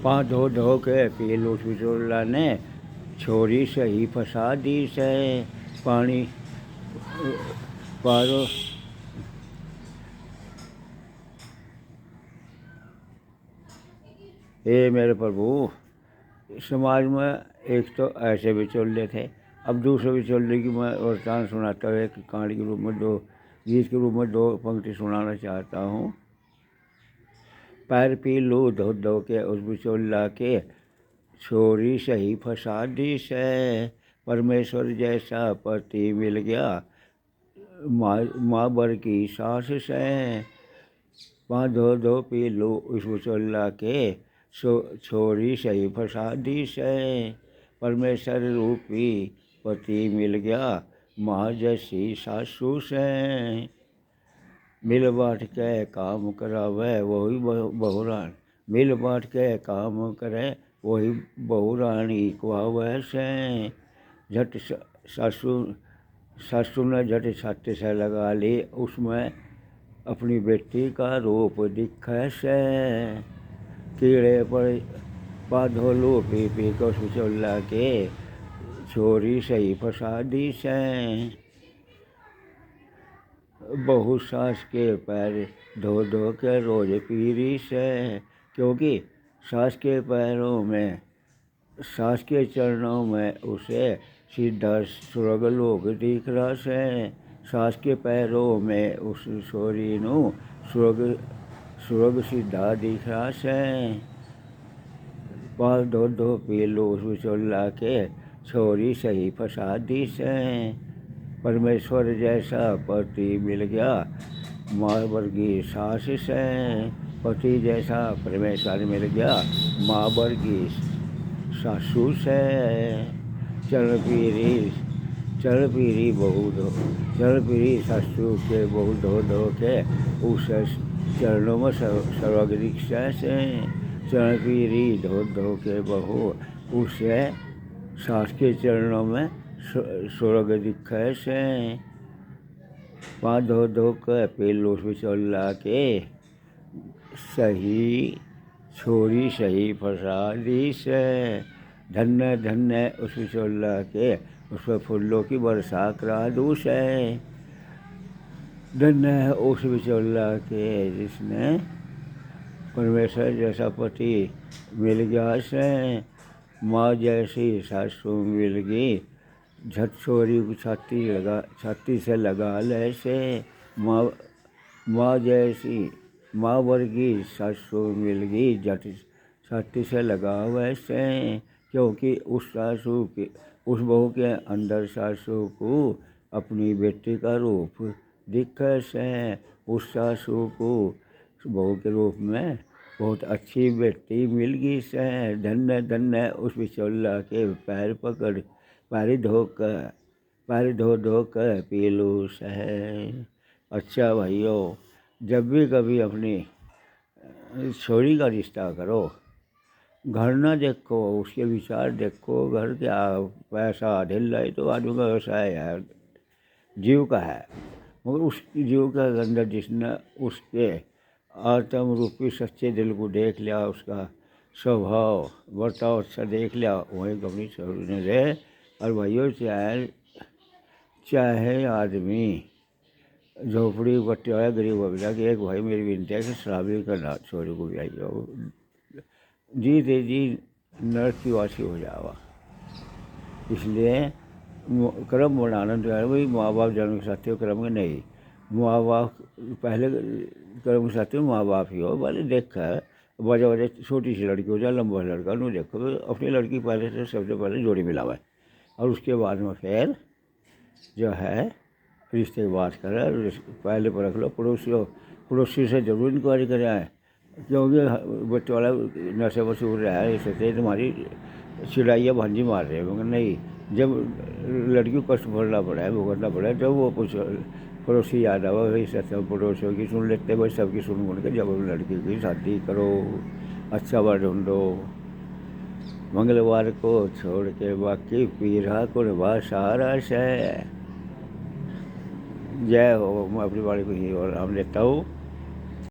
पाँव धो धो के पी लूट बिचौला ने छोरी सही फंसा दी से पानी पारो। हे मेरे प्रभु, समाज में एक तो ऐसे बिचौले थे, अब दूसरे बिचौले की मैं वृतांत सुनाता हूँ। एक कहानी के रूप में, दो गीत के रूप में दो पंक्ति सुनाना चाहता हूँ। पैर पी लू धो धो के उस बिचौला के छोरी सही फंसा दी से परमेश्वर जैसा पति मिल गया माँ बर की सास से। पाँव धो धो पी लू उस बिचौला के छोरी सही फंसा दी से परमेश्वर रूपी पति मिल गया माँ जैसी सासू से। मिल बाँट के काम करावे वही बहुरानी, मिल बाँट के काम करे वही बहुरानी खुआवे से। झट सासू ने झट छाती से लगा ली उसमें अपनी बेटी का रूप दिखे से। कीड़े पर पाधोलू पी पी को बिचौला के छोरी सही फंसा दी से। बहु सास के पैर धो धो के रोज पीरी से, क्योंकि सास के पैरों में, सास के चरणों में उसे सीधा स्वर्ग लोक दिख रहा से। सास के पैरों में उस छोरी नू स्वर्ग सीधा दिख रहा से। पाँव धो धो पी लो उस बिचौला के छोरी सही फंसा दी से परमेश्वर जैसा पति मिल गया माँ वर्गी सास से। पति जैसा परमेश्वर मिल गया माँ वर्गी सासू से। चल पीरी सासू के बहु धो धो के उस चरणों में स्वर्ग दीक्षा से। चरण पीरी धो धो के बहु उसे सास के चरणों में स्वर्ग दिखे से। पाँव धो धो के पी लो उस बिचौला के सही छोरी सही फंसा दी से। धन्य धन्य उस बिचौला के उस पर फूलों की वर्षा करा दूँ से। धन्य है उस बिचौला के जिसने परमेश्वर जैसा पति मिल गया से। माँ जैसी सासू मिल गई झट छोरी को छाती से लगा ले से। माँ जैसी माँ वर्गी सासू मिल गई झट छाती से लगा वैसे, क्योंकि उस बहू के अंदर सासू को अपनी बेटी का रूप दिखे से। उस सासू को बहू के रूप में बहुत अच्छी बेटी मिल गई से। धन्य धन्य उस बिचौला के पैर धो धो कर पी लो से। अच्छा भाइयों, जब भी कभी अपनी छोरी का रिश्ता करो, घर ना देखो, उसके विचार देखो। घर क्या पैसा ढिलाई तो आदमी का व्यवसाय है, जीव का है, मगर उस जीव के अंदर जिसने उसके आत्म रूपी सच्चे दिल को देख लिया, उसका स्वभाव बर्ताव अच्छा देख लिया, वहीं अपनी छोरी ने रहे। और भाइयों, चाहे आदमी झोपड़ी पट्टी वाला गरीब हो गया कि एक भाई मेरी विनती है कि शराबी करना छोरी को भी आई जाओ, जी दे जी नरक की वासी हो जावा। इसलिए कर्म बनाना तो है भाई, माँ बाप जन्म के साथी हो कर्म के नहीं, माँ बाप पहले कर्म के साथी माँ बाप ही हो। भले देखा वजह छोटी सी लड़की हो जाए लंबा लड़का नहीं देखो, अपनी लड़की पहले से सबसे पहले जोड़ी मिलावा है, और उसके बाद में फिर जो है रिश्ते की बात करें। पहले पर रख लो पड़ोसी से जरूर इंक्वायरी करें, क्योंकि बच्चे वाला नशे पर सूर रहा है, इससे तुम्हारी चिड़ाइया भांजी मार रहे हैं। मगर नहीं, जब लड़की को कष्ट भरना पड़ा है, भुगतना पड़ा है, जब वो पड़ोसी याद आवा, भाई सब पड़ोसियों की सुन लेते, भाई सबकी सुन के जब लड़की की शादी करो, अच्छा बार ढूंढो। मंगलवार को छोड़ के बाकी पीरा को निभा सारा से। जय हो। मैं अपनी बाड़ी को ही और नाम लेता हूँ।